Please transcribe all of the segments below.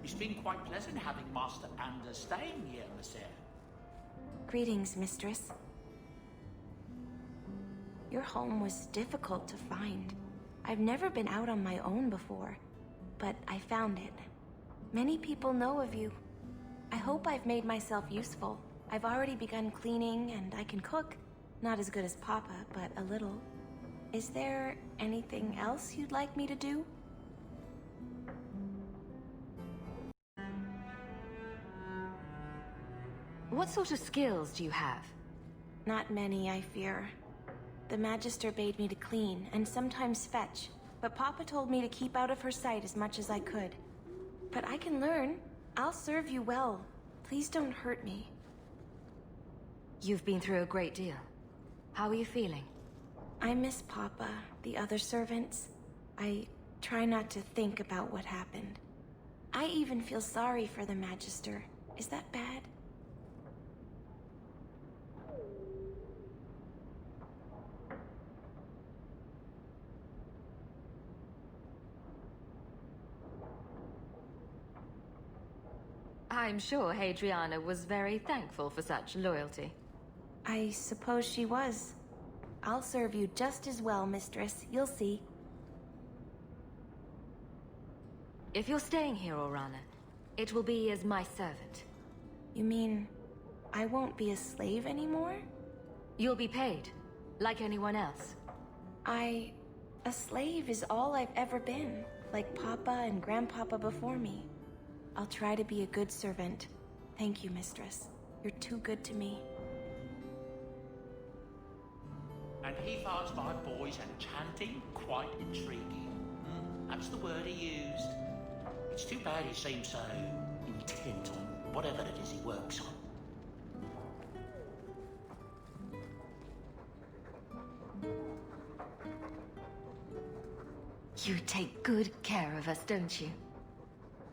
It's been quite pleasant having Master Anders staying here, Monsieur. Greetings, mistress. Your home was difficult to find. I've never been out on my own before, but I found it. Many people know of you. I hope I've made myself useful. I've already begun cleaning, and I can cook. Not as good as Papa, but a little. Is there anything else you'd like me to do? What sort of skills do you have? Not many, I fear. The Magister bade me to clean, and sometimes fetch, but Papa told me to keep out of her sight as much as I could. But I can learn. I'll serve you well. Please don't hurt me. You've been through a great deal. How are you feeling? I miss Papa, the other servants. I try not to think about what happened. I even feel sorry for the Magister. Is that bad? I'm sure Hadriana was very thankful for such loyalty. I suppose she was. I'll serve you just as well, mistress. You'll see. If you're staying here, Orana, it will be as my servant. You mean, I won't be a slave anymore? You'll be paid, like anyone else. A slave is all I've ever been, like Papa and Grandpapa before me. I'll try to be a good servant. Thank you, mistress. You're too good to me. And he finds my boys enchanting, quite intriguing. That's the word he used. It's too bad he seems so intent on whatever it is he works on. You take good care of us, don't you?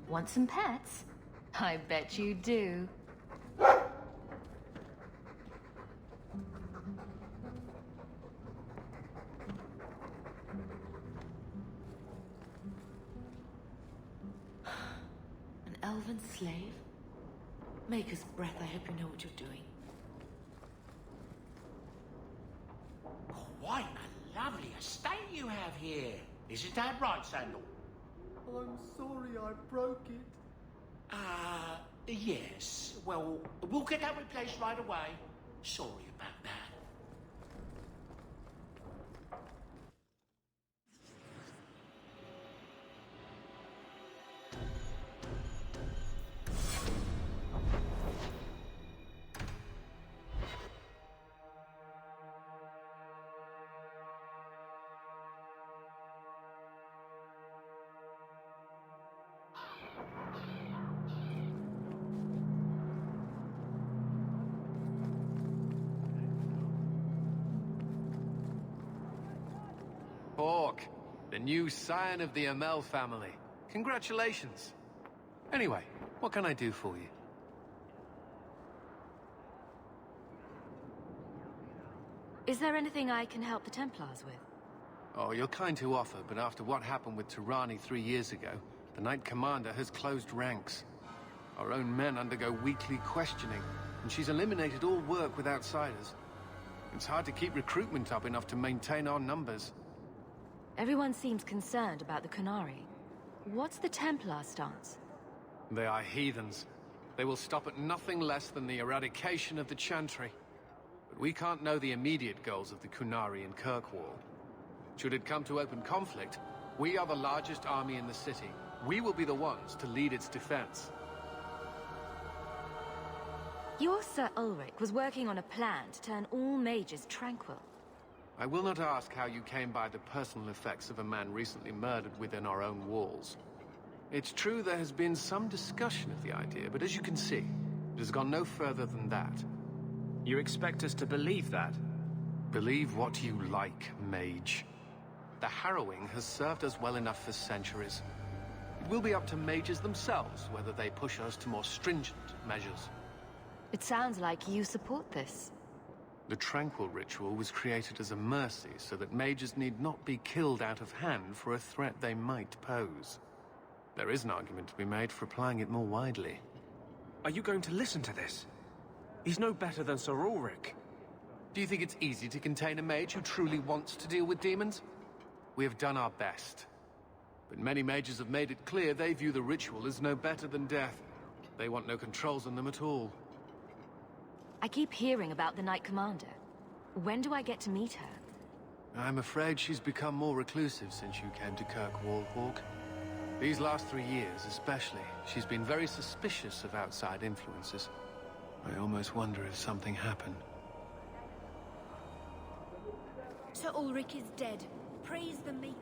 Want some pets? I bet you do. An elven slave? Maker's breath, I hope you know what you're doing. Quite a lovely estate you have here. Isn't that right, Sandal? I'm sorry I broke it. Yes. Well, we'll get that replaced right away. Sorry about that. Hawke, the new scion of the Amel family. Congratulations. Anyway, what can I do for you? Is there anything I can help the Templars with? Oh, you're kind to offer, but after what happened with Tirani 3 years ago, the Knight Commander has closed ranks. Our own men undergo weekly questioning, and she's eliminated all work with outsiders. It's hard to keep recruitment up enough to maintain our numbers. Everyone seems concerned about the Qunari. What's the Templar stance? They are heathens. They will stop at nothing less than the eradication of the Chantry. But we can't know the immediate goals of the Qunari in Kirkwall. Should it come to open conflict, we are the largest army in the city. We will be the ones to lead its defense. Your Sir Ulrich was working on a plan to turn all mages tranquil. I will not ask how you came by the personal effects of a man recently murdered within our own walls. It's true there has been some discussion of the idea, but as you can see, it has gone no further than that. You expect us to believe that? Believe what you like, mage. The harrowing has served us well enough for centuries. It will be up to mages themselves whether they push us to more stringent measures. It sounds like you support this. The Tranquil Ritual was created as a mercy so that mages need not be killed out of hand for a threat they might pose. There is an argument to be made for applying it more widely. Are you going to listen to this? He's no better than Sir Ulrich. Do you think it's easy to contain a mage who truly wants to deal with demons? We have done our best. But many mages have made it clear they view the ritual as no better than death. They want no controls on them at all. I keep hearing about the Knight Commander. When do I get to meet her? I'm afraid she's become more reclusive since you came to Kirkwall, Hawke. These last 3 years especially, she's been very suspicious of outside influences. I almost wonder if something happened. Sir Ulrich is dead. Praise the Maker.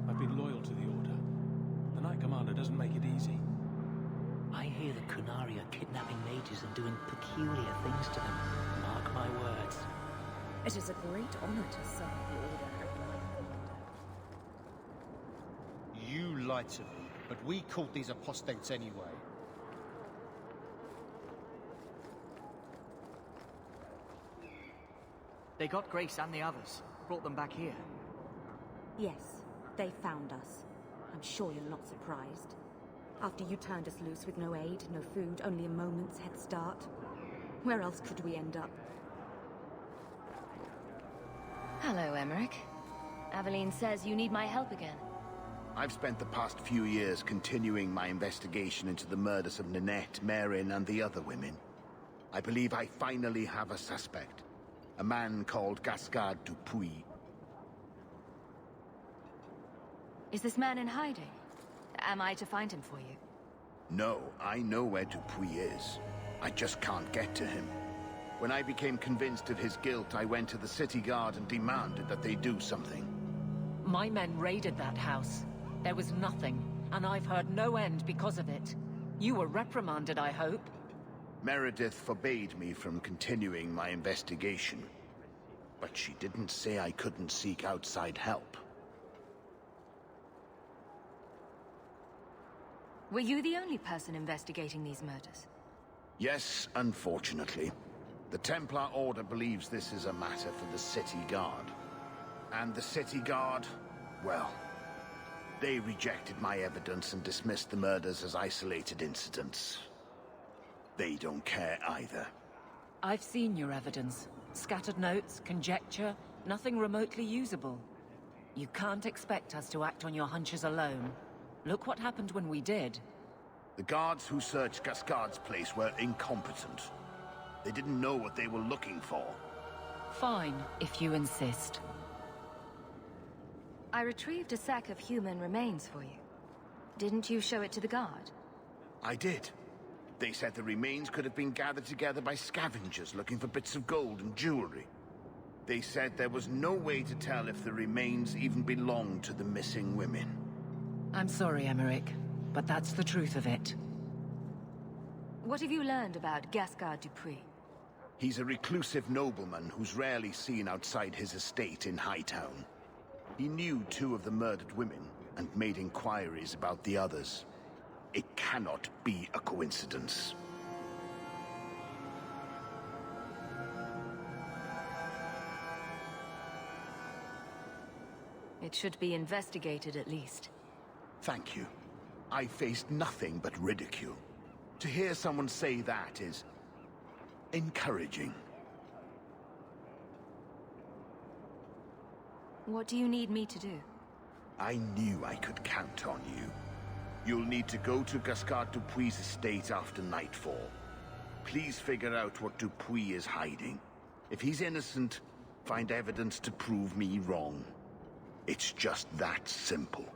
I've been loyal to the Order. The Knight Commander doesn't make it easy. I hear the Kunari are kidnapping mages and doing peculiar things to them. Mark my words. It is a great honor to serve the Order at Knight Commander. You lied to me, but we caught these apostates anyway. They got Grace and the others, brought them back here. Yes, they found us. I'm sure you're not surprised. After you turned us loose with no aid, no food, only a moment's head start. Where else could we end up? Hello, Emmerich. Aveline says you need my help again. I've spent the past few years continuing my investigation into the murders of Nanette, Marin, and the other women. I believe I finally have a suspect. A man called Gascard Dupuis. Is this man in hiding? Am I to find him for you? No, I know where Dupuis is. I just can't get to him. When I became convinced of his guilt, I went to the city guard and demanded that they do something. My men raided that house. There was nothing, and I've heard no end because of it. You were reprimanded, I hope? Meredith forbade me from continuing my investigation. But she didn't say I couldn't seek outside help. Were you the only person investigating these murders? Yes, unfortunately. The Templar Order believes this is a matter for the City Guard. And the City Guard, well, they rejected my evidence and dismissed the murders as isolated incidents. They don't care either. I've seen your evidence. Scattered notes, conjecture, nothing remotely usable. You can't expect us to act on your hunches alone. Look what happened when we did. The guards who searched Gascard's place were incompetent. They didn't know what they were looking for. Fine, if you insist. I retrieved a sack of human remains for you. Didn't you show it to the guard? I did. They said the remains could have been gathered together by scavengers looking for bits of gold and jewelry. They said there was no way to tell if the remains even belonged to the missing women. I'm sorry, Emmerich, but that's the truth of it. What have you learned about Gascard Dupuis? He's a reclusive nobleman who's rarely seen outside his estate in Hightown. He knew 2 of the murdered women and made inquiries about the others. It cannot be a coincidence. It should be investigated at least. Thank you. I faced nothing but ridicule. To hear someone say that is encouraging. What do you need me to do? I knew I could count on you. You'll need to go to Gascard Dupuis' estate after nightfall. Please figure out what Dupuis is hiding. If he's innocent, find evidence to prove me wrong. It's just that simple.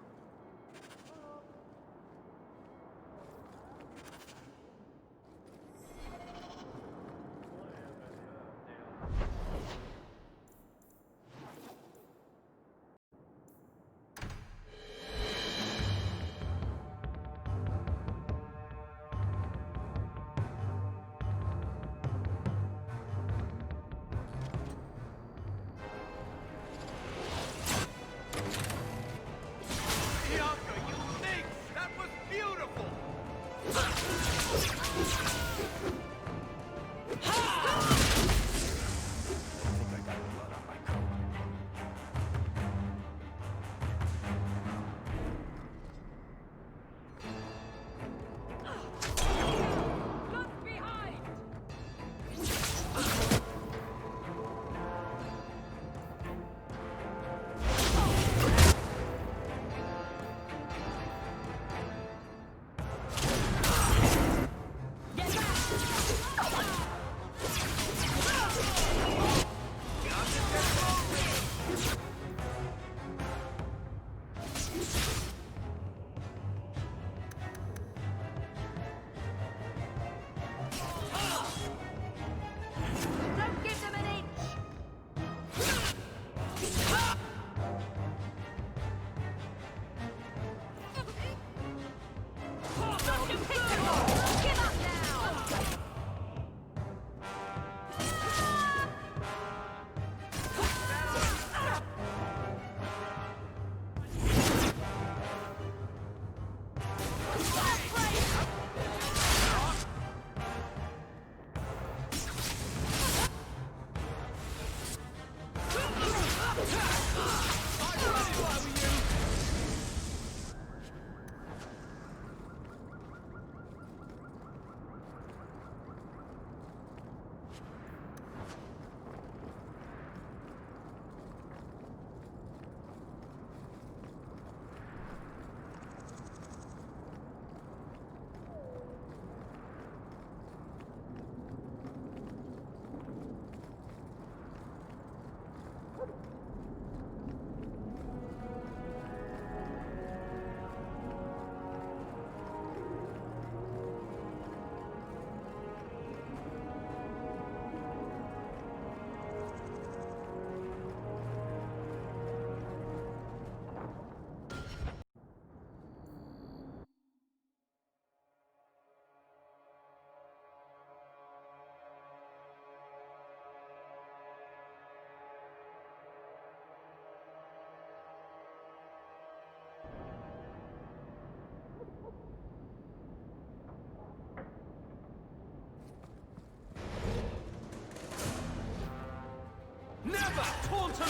Fall to me!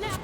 Now!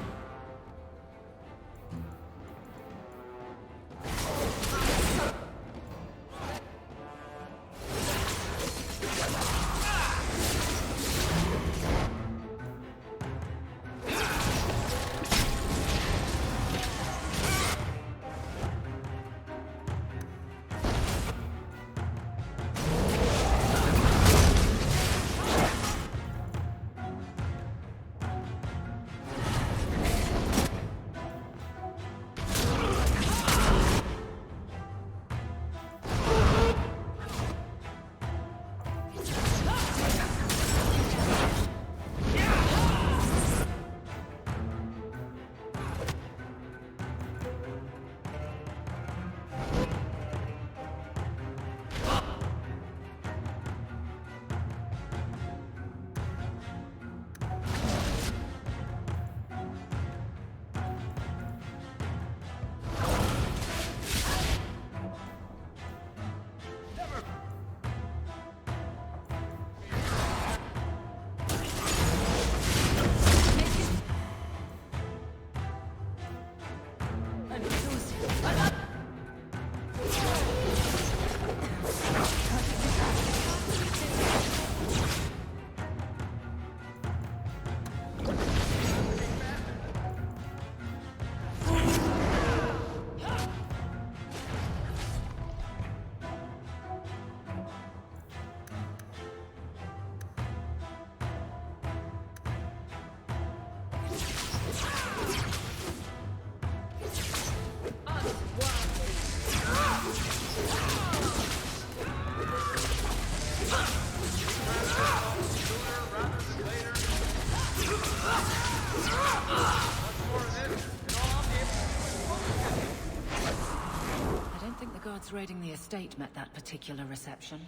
guards raiding the estate met that particular reception.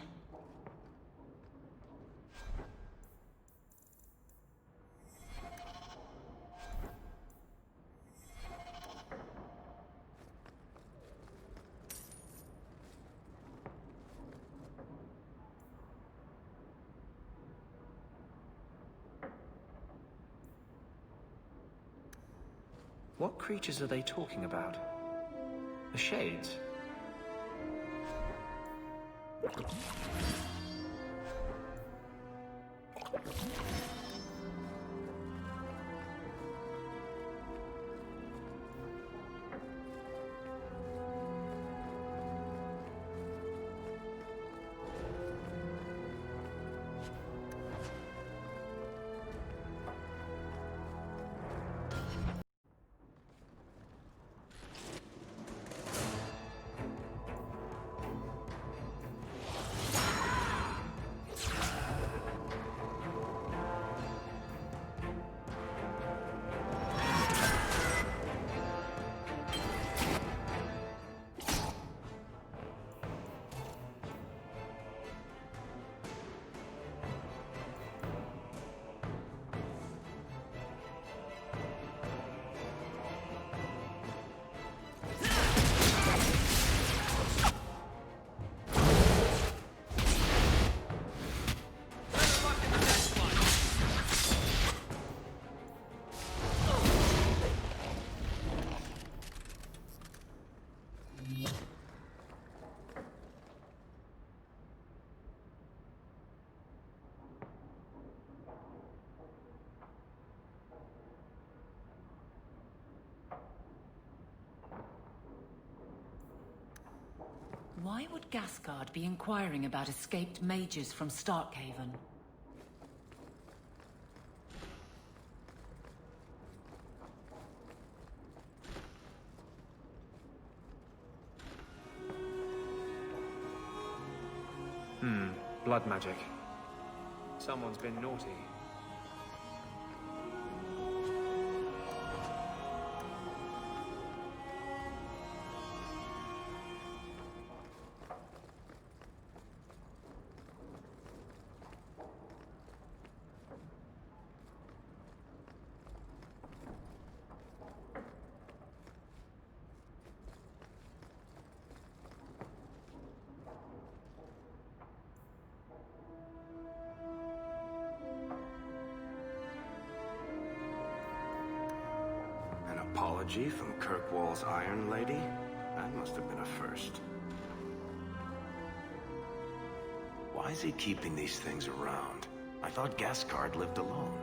What creatures are they talking about? The Shades? Why would Gasgard be inquiring about escaped mages from Starkhaven? Blood magic. Someone's been naughty. apology from Kirkwall's Iron Lady? That must have been a first. Why is he keeping these things around? I thought Gascard lived alone.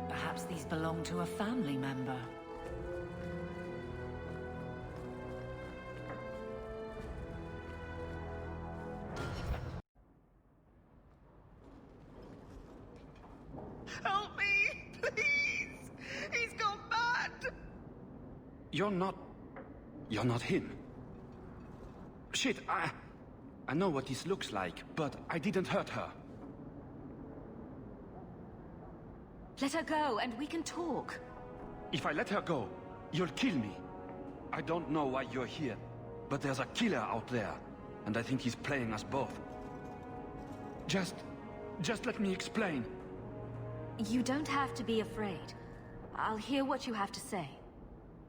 Perhaps these belong to a family member. Help me, please! He's gone mad! You're not him. Shit, I know what this looks like, but I didn't hurt her. Let her go, and we can talk. If I let her go, you'll kill me. I don't know why you're here, but there's a killer out there, and I think he's playing us both. Just let me explain. You don't have to be afraid. I'll hear what you have to say.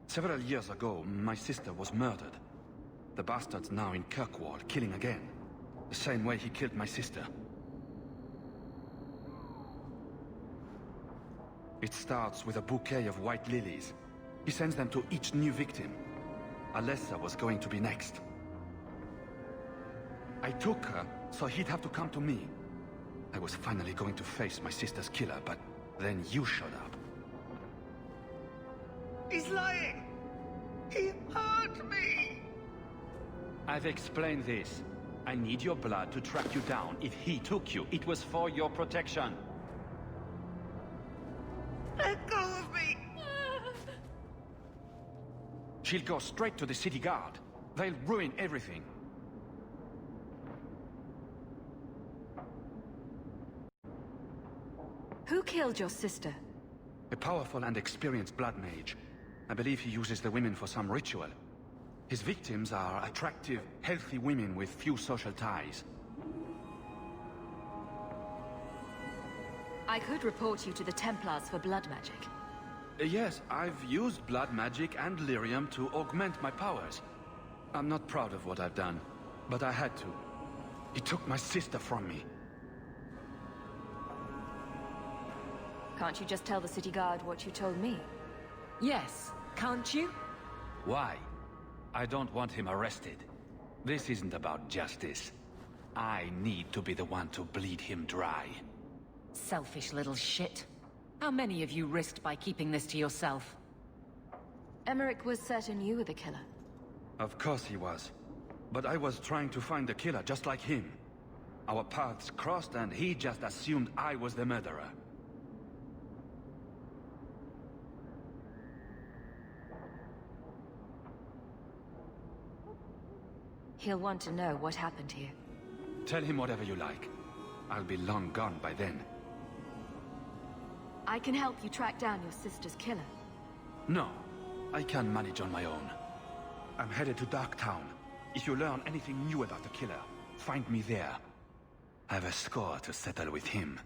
Several years ago, my sister was murdered. The bastard's now in Kirkwall, killing again. The same way he killed my sister. It starts with a bouquet of white lilies. He sends them to each new victim. Alessa was going to be next. I took her, so he'd have to come to me. I was finally going to face my sister's killer, but then you showed up. He's lying! He hurt me! I've explained this. I need your blood to track you down. If he took you, it was for your protection. Let go of me! She'll go straight to the city guard. They'll ruin everything. Who killed your sister? A powerful and experienced blood mage. I believe he uses the women for some ritual. His victims are attractive, healthy women with few social ties. I could report you to the Templars for blood magic. Yes, I've used blood magic and lyrium to augment my powers. I'm not proud of what I've done, but I had to. He took my sister from me. Can't you just tell the city guard what you told me? Yes, can't you? Why? I don't want him arrested. This isn't about justice. I need to be the one to bleed him dry. Selfish little shit. How many of you risked by keeping this to yourself? Emmerich was certain you were the killer. Of course he was. But I was trying to find the killer just like him. Our paths crossed and he just assumed I was the murderer. He'll want to know what happened here. Tell him whatever you like. I'll be long gone by then. I can help you track down your sister's killer. No, I can manage on my own. I'm headed to Darktown. If you learn anything new about the killer, find me there. I have a score to settle with him.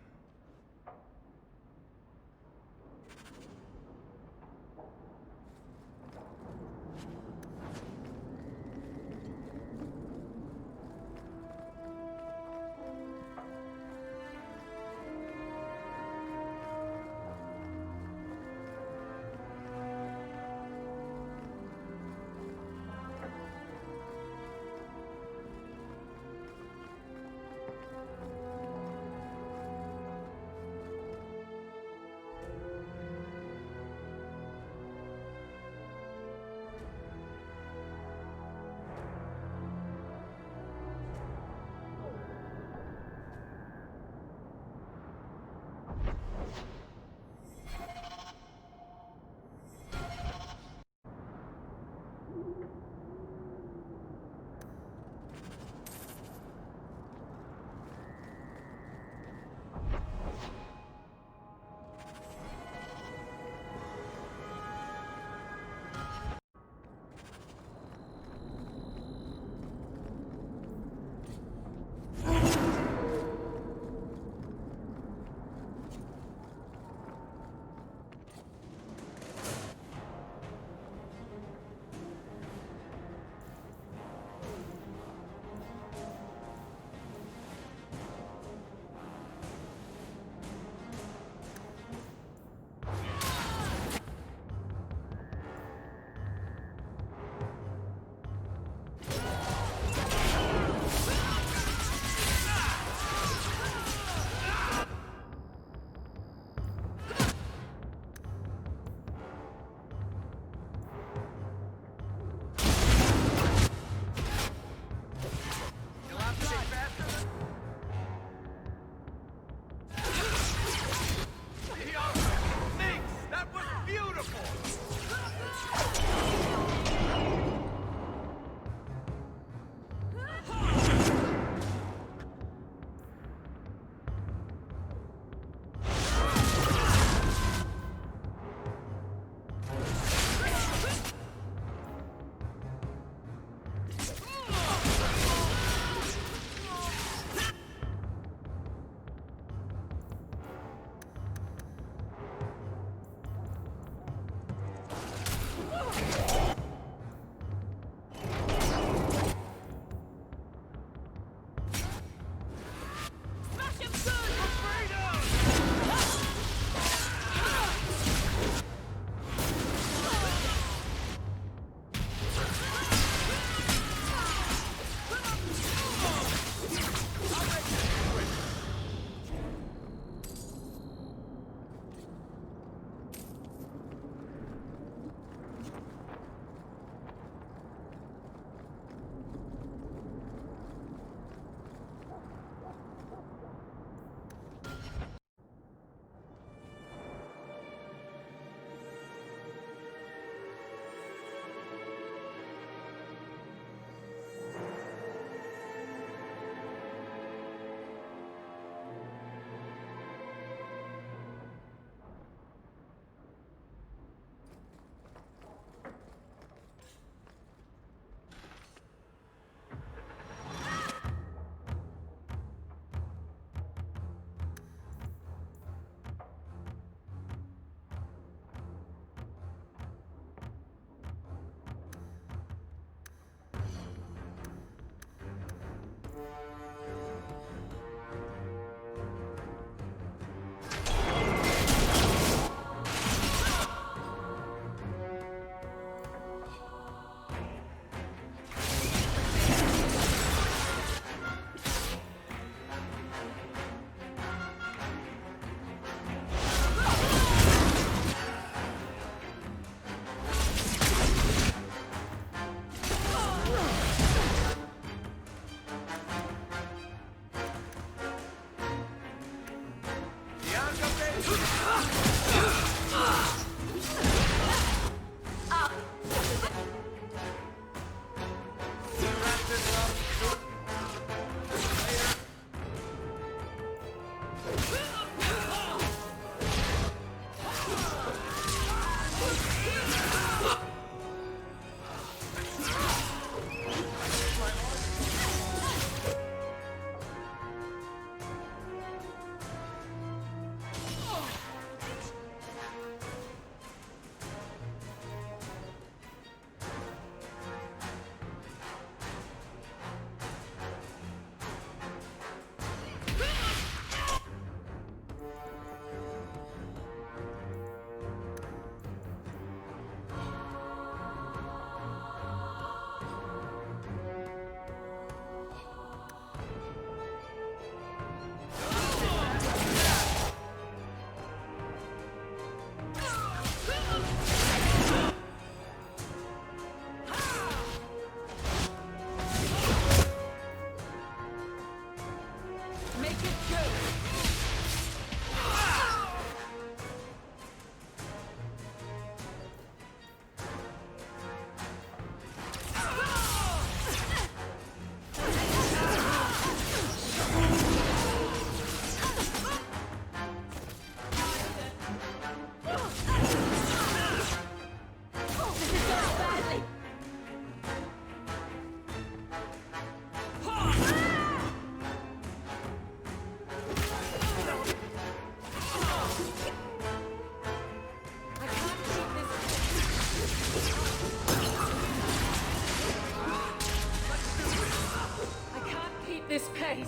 This pace.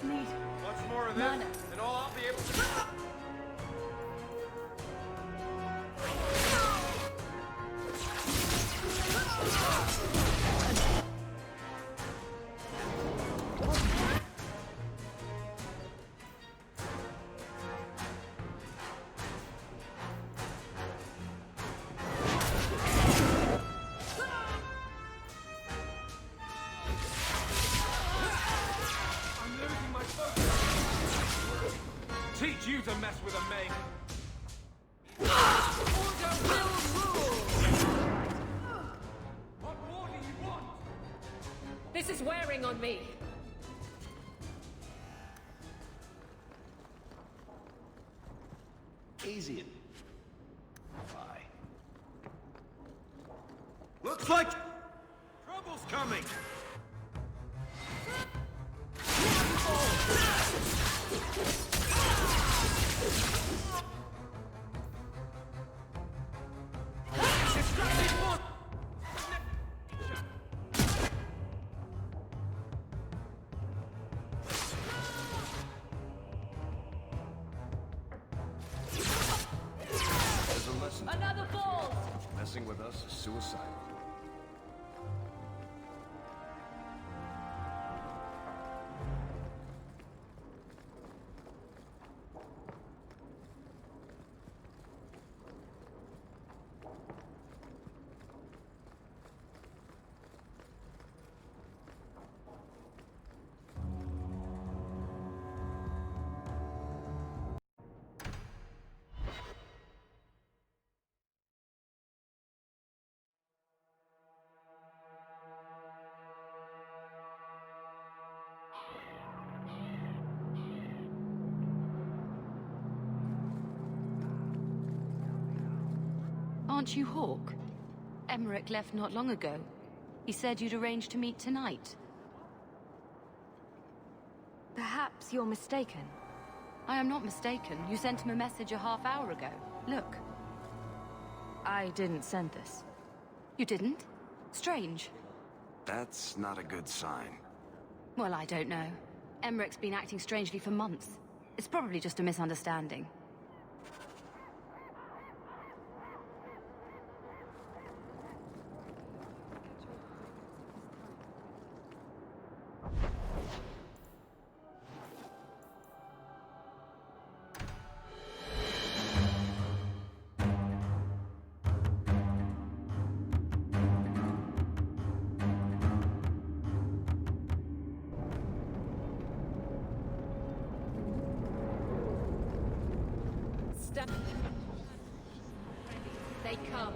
Need much more of this, mana. and all I'll be able to. Teach you to mess with a maid. Order will rule. What more do you want? This is wearing on me. Easy. Bye. Looks like trouble's coming. Another ball. Messing with us is suicidal. Aren't you Hawke? Emmerich left not long ago. He said you'd arranged to meet tonight. Perhaps you're mistaken. I am not mistaken. You sent him a message a half-hour ago. Look. I didn't send this. You didn't? Strange. That's not a good sign. Well, I don't know. Emmerich's been acting strangely for months. It's probably just a misunderstanding. They come.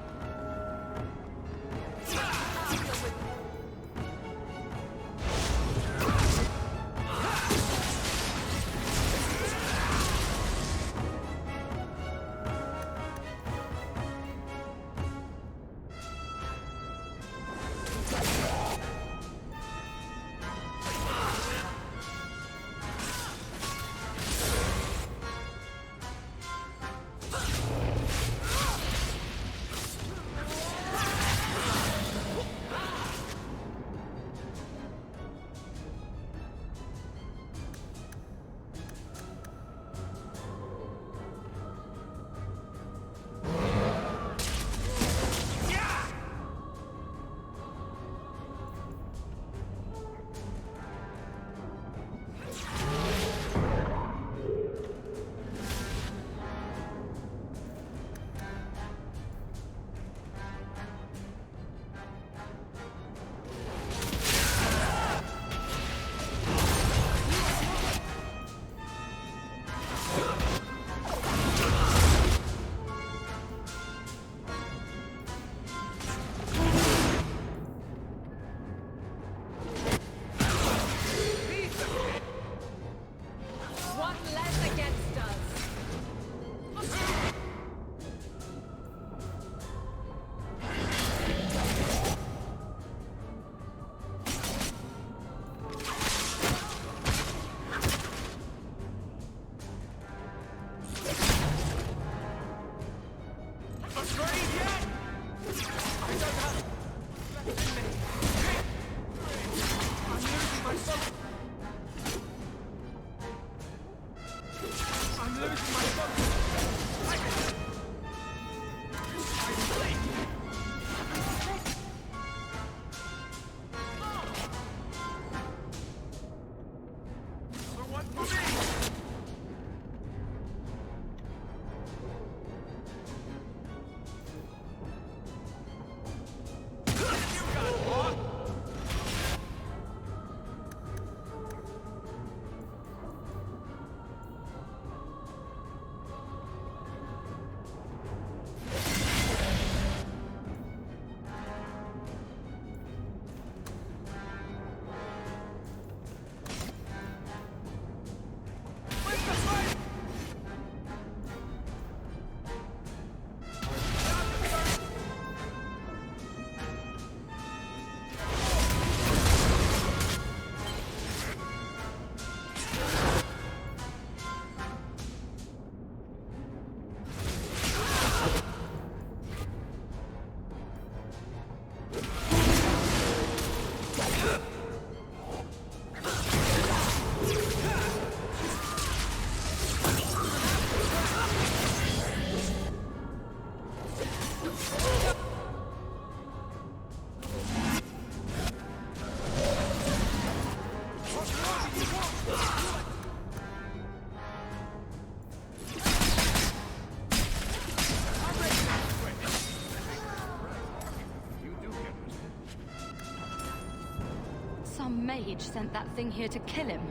Some mage sent that thing here to kill him.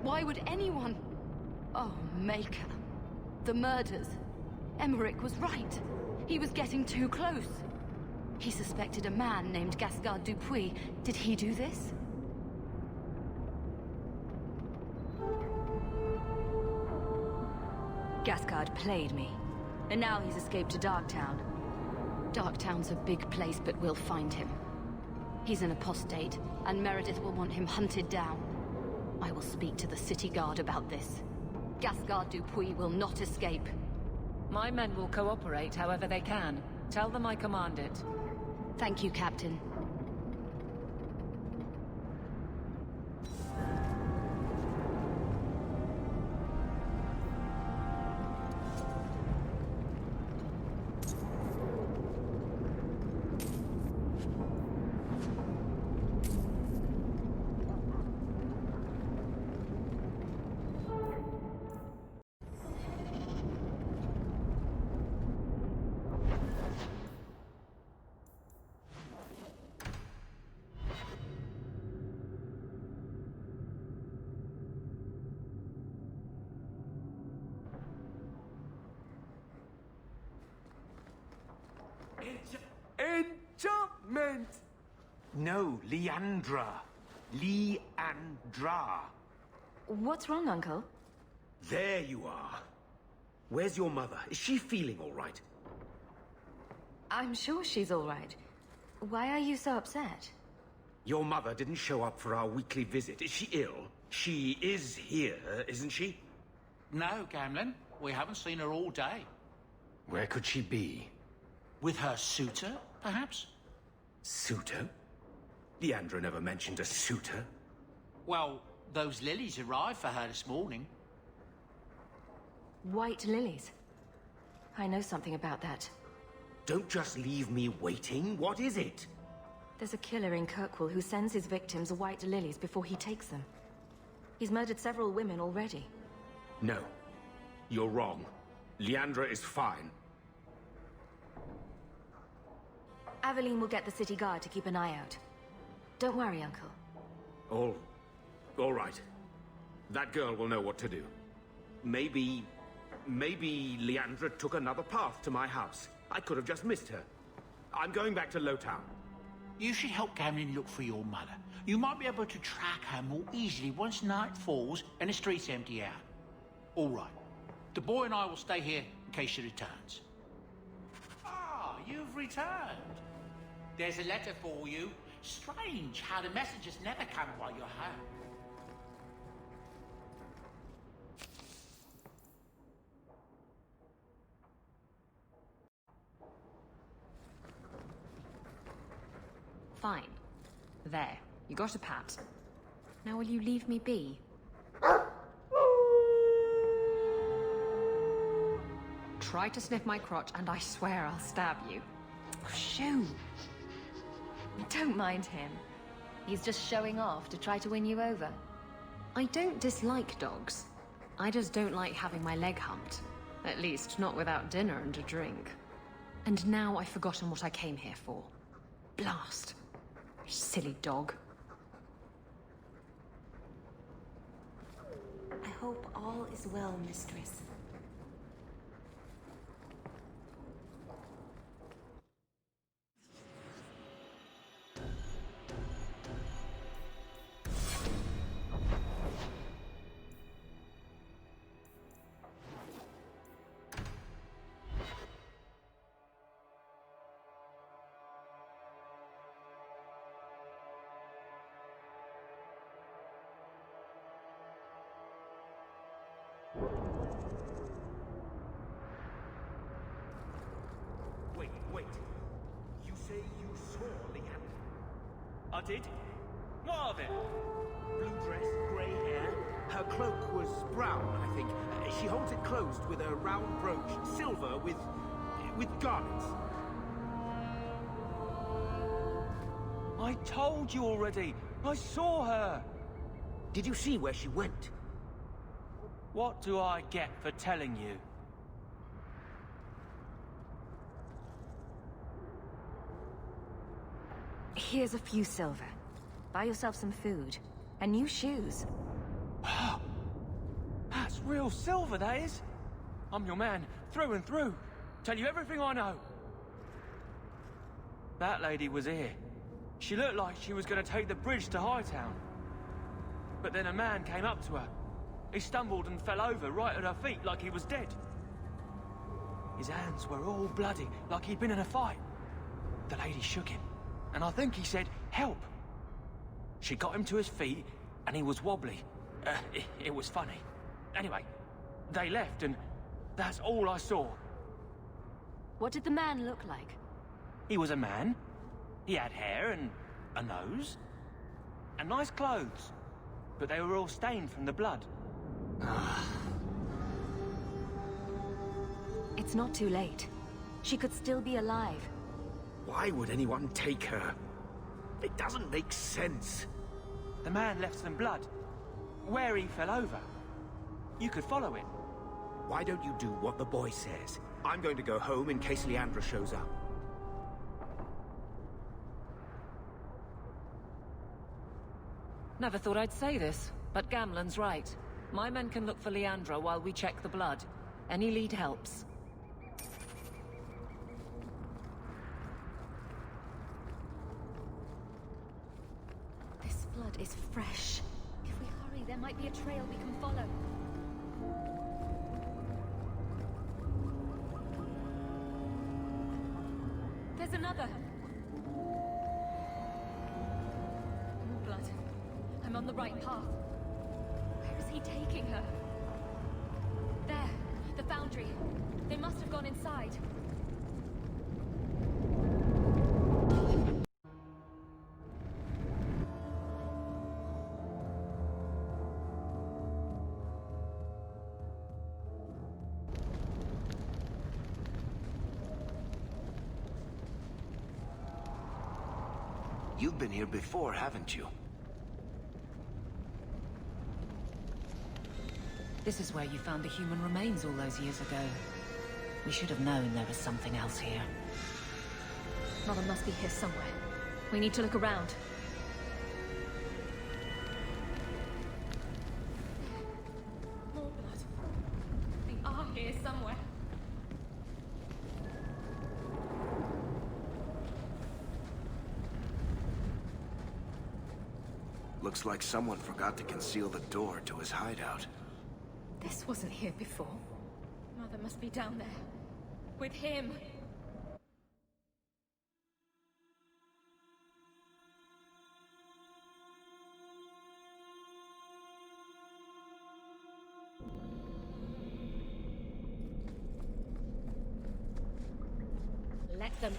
Why would anyone... Oh, Maker. The murders. Emmerich was right. He was getting too close. He suspected a man named Gascard Dupuis. Did he do this? Gascard played me. And now he's escaped to Darktown. Darktown's a big place, but we'll find him. He's an apostate, and Meredith will want him hunted down. I will speak to the city guard about this. Gascard Dupuis will not escape. My men will cooperate however they can. Tell them I command it. Thank you, Captain. Enchantment! No, Leandra. Leandra. What's wrong, Uncle? There you are. Where's your mother? Is she feeling all right? I'm sure she's all right. Why are you so upset? Your mother didn't show up for our weekly visit. Is she ill? She is here, isn't she? No, Gamlin. We haven't seen her all day. Where could she be? With her suitor, perhaps? Suitor? Leandra never mentioned a suitor. Well, those lilies arrived for her this morning. White lilies. I know something about that. Don't just leave me waiting. What is it? There's a killer in Kirkwall who sends his victims white lilies before he takes them. He's murdered several women already. No. You're wrong. Leandra is fine. Aveline will get the city guard to keep an eye out. Don't worry, Uncle. All right. That girl will know what to do. Maybe Leandra took another path to my house. I could have just missed her. I'm going back to Lowtown. You should help Gamlin look for your mother. You might be able to track her more easily once night falls and the streets empty out. All right. The boy and I will stay here in case she returns. Ah, you've returned. There's a letter for you. Strange how the messages never come while you're home. Fine. There. You got a pat. Now will you leave me be? Try to sniff my crotch and I swear I'll stab you. Shoo! Don't mind him. He's just showing off to try to win you over. I don't dislike dogs. I just don't like having my leg humped. At least, not without dinner and a drink. And now I've forgotten what I came here for. Blast. Silly dog. I hope all is well, mistress. Wait. You say you saw Leandra? I did? What of it? Blue dress, grey hair. Her cloak was brown, I think. She holds it closed with a round brooch, silver with garnets. I told you already. I saw her. Did you see where she went? What do I get for telling you? Here's a few silver. Buy yourself some food. And new shoes. That's real silver, that is. I'm your man, through and through. Tell you everything I know. That lady was here. She looked like she was going to take the bridge to Hightown. But then a man came up to her. He stumbled and fell over right at her feet like he was dead. His hands were all bloody, like he'd been in a fight. The lady shook him, and I think he said, "Help." She got him to his feet, and he was wobbly. It was funny. Anyway, they left, and that's all I saw. What did the man look like? He was a man. He had hair and a nose. And nice clothes. But they were all stained from the blood. It's not too late. She could still be alive. Why would anyone take her? It doesn't make sense. The man left some blood. Where he fell over. You could follow it. Why don't you do what the boy says? I'm going to go home in case Leandra shows up. Never thought I'd say this, but Gamlen's right. My men can look for Leandra while we check the blood. Any lead helps. This blood is fresh. If we hurry, there might be a trail we can follow. There's another! More blood. I'm on the right path. Where is he taking her? There! The foundry. They must have gone inside. You've been here before, haven't you? This is where you found the human remains all those years ago. We should have known there was something else here. Mother must be here somewhere. We need to look around. More blood. They are here somewhere. Looks like someone forgot to conceal the door to his hideout. This wasn't here before. Mother must be down there. With him. Let them.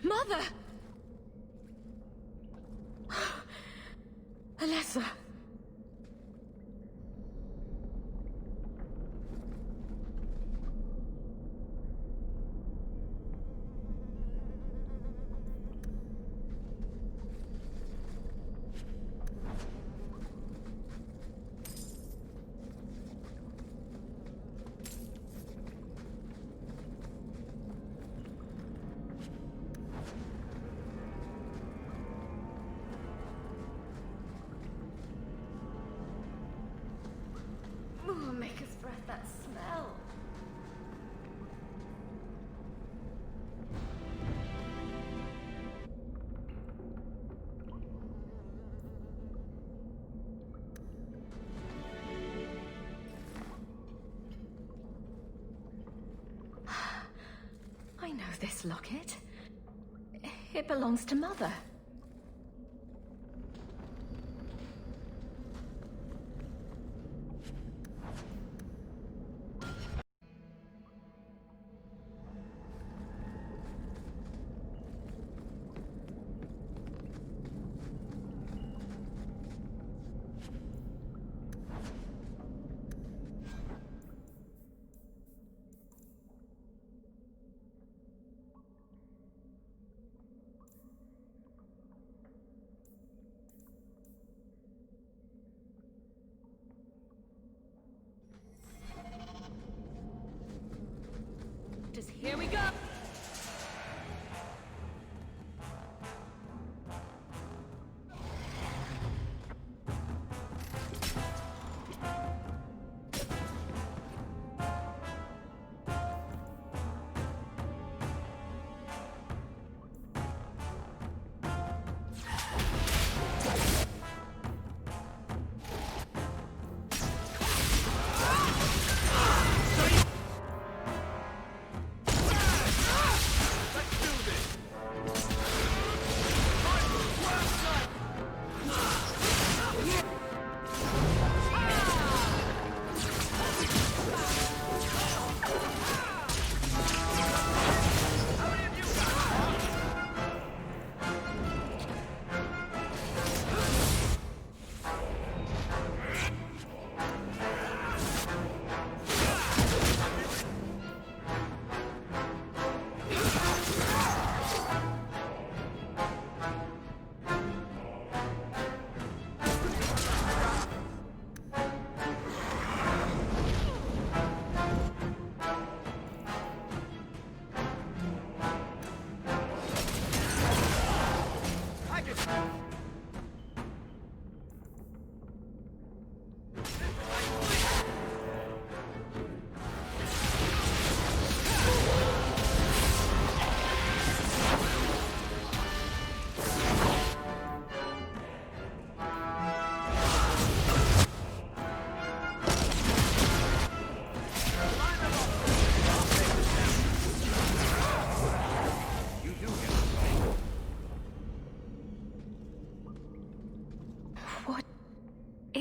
Mother! Alessa. Ooh, make us breath that smell. I know this locket. It belongs to Mother. Just here we go!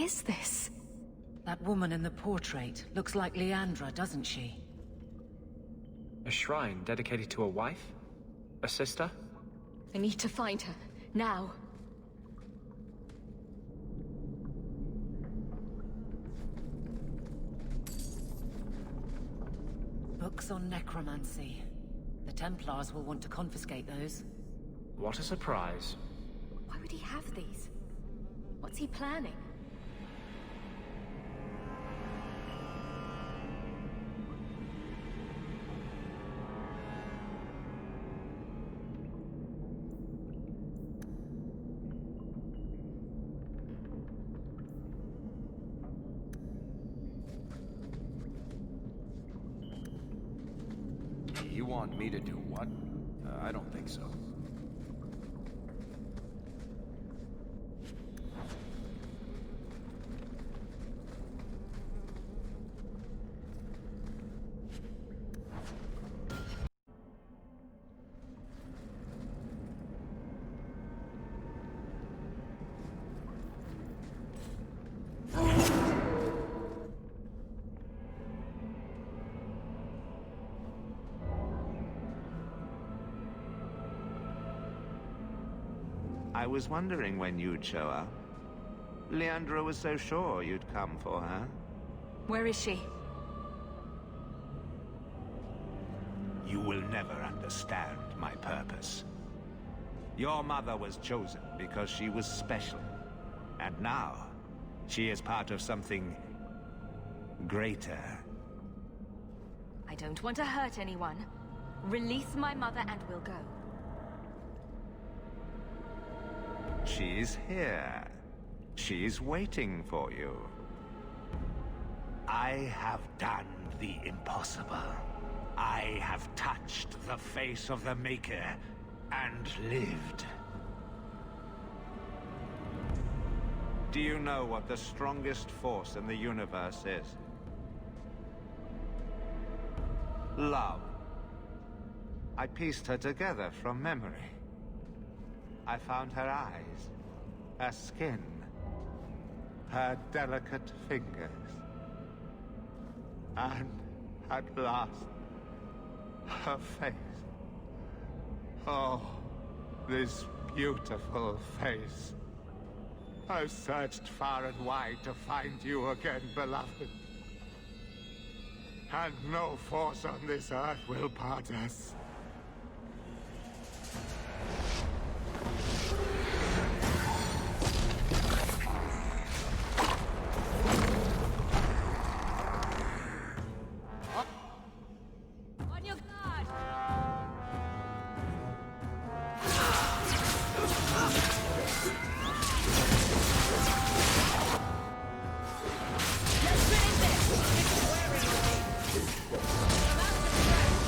is this? That woman in the portrait looks like Leandra, doesn't she? A shrine dedicated to a wife? A sister? I need to find her. Now. Books on necromancy. The Templars will want to confiscate those. What a surprise. Why would he have these? What's he planning? You want me to do what? I don't think so. I was wondering when you'd show up. Leandra was so sure you'd come for her. Where is she? You will never understand my purpose. Your mother was chosen because she was special. And now, she is part of something greater. I don't want to hurt anyone. Release my mother and we'll go. She's here. She's waiting for you. I have done the impossible. I have touched the face of the Maker and lived. Do you know what the strongest force in the universe is? Love. I pieced her together from memory. I found her eyes, her skin, her delicate fingers. And at last, her face. Oh, this beautiful face. I've searched far and wide to find you again, beloved. And no force on this earth will part us. On your guard! Let's finish this! It's wearing on me. I'm out of breath.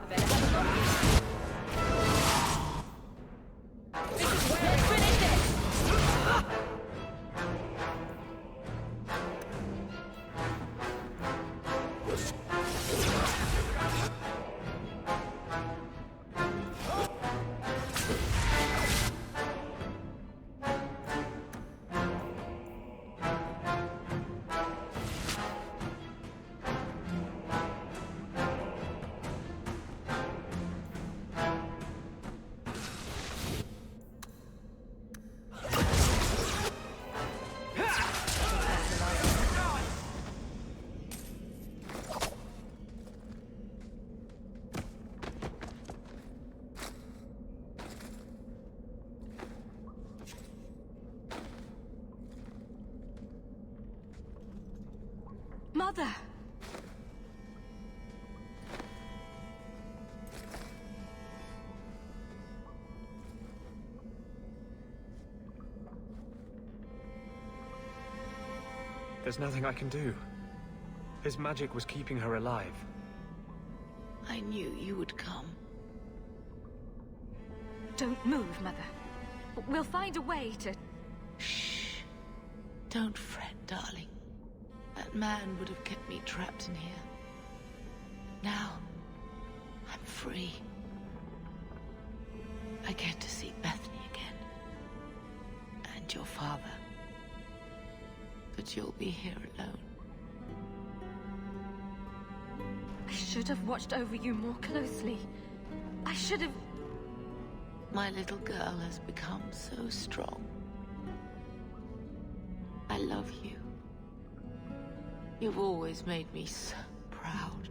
Better have a look. Let's finish this! Mother! There's nothing I can do. His magic was keeping her alive. I knew you would come. Don't move, Mother. We'll find a way to... Shh. Don't fret, darling. That man would have kept me trapped in here. Now, I'm free. I get to see Bethany again. And your father. But you'll be here alone. I should have watched over you more closely. I should have... My little girl has become so strong. I love you. You've always made me so proud.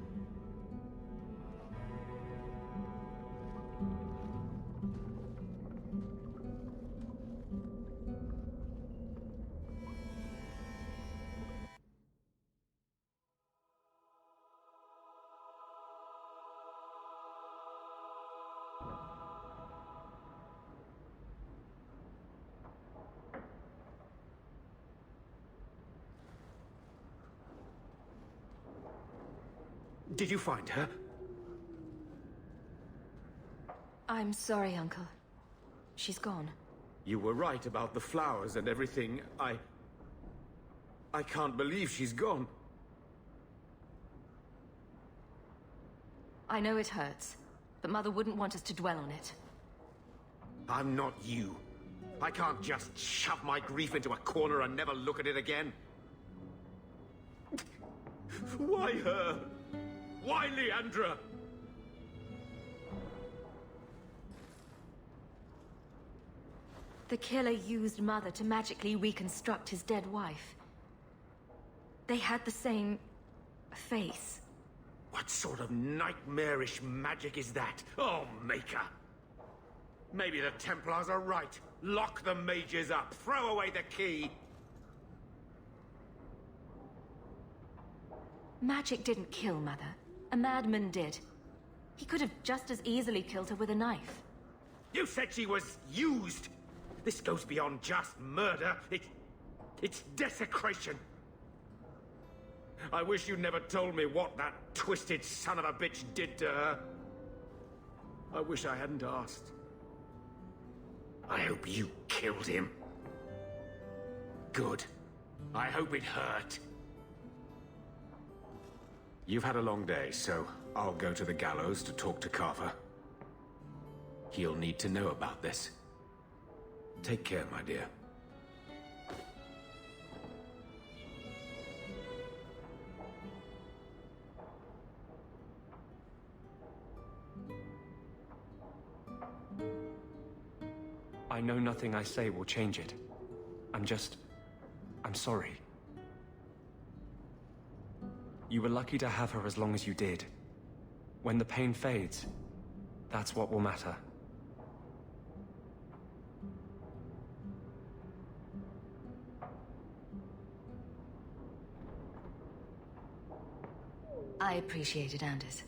Did you find her? I'm sorry, Uncle. She's gone. You were right about the flowers and everything. I can't believe she's gone. I know it hurts, but Mother wouldn't want us to dwell on it. I'm not you. I can't just shove my grief into a corner and never look at it again. Why her? Why Leandra? The killer used Mother to magically reconstruct his dead wife. They had the same... face. What sort of nightmarish magic is that? Oh, Maker! Maybe the Templars are right. Lock the mages up. Throw away the key. Magic didn't kill Mother. A madman did. He could have just as easily killed her with a knife. You said she was used! This goes beyond just murder. It's desecration. I wish you never told me what that twisted son of a bitch did to her. I wish I hadn't asked. I hope you killed him. Good. I hope it hurt. You've had a long day, so I'll go to the gallows to talk to Carver. He'll need to know about this. Take care, my dear. I know nothing I say will change it. I'm sorry. You were lucky to have her as long as you did. When the pain fades, that's what will matter. I appreciate it, Anders.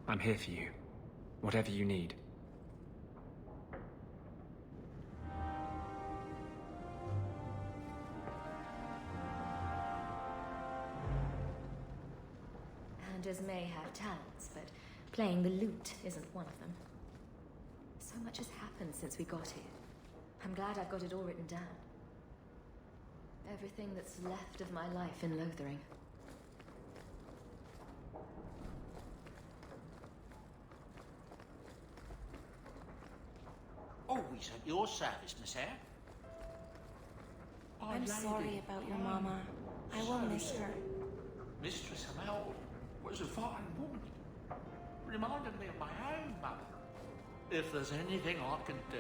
I'm here for you. Whatever you need. Anders may have talents, but playing the lute isn't one of them. So much has happened since we got here. I'm glad I've got it all written down. Everything that's left of my life in Lothering. Always at your service, Miss Hare. I'm sorry about your mama. I will miss her. Mistress Amel was a fine woman. Reminded me of my own mother. If there's anything I can do.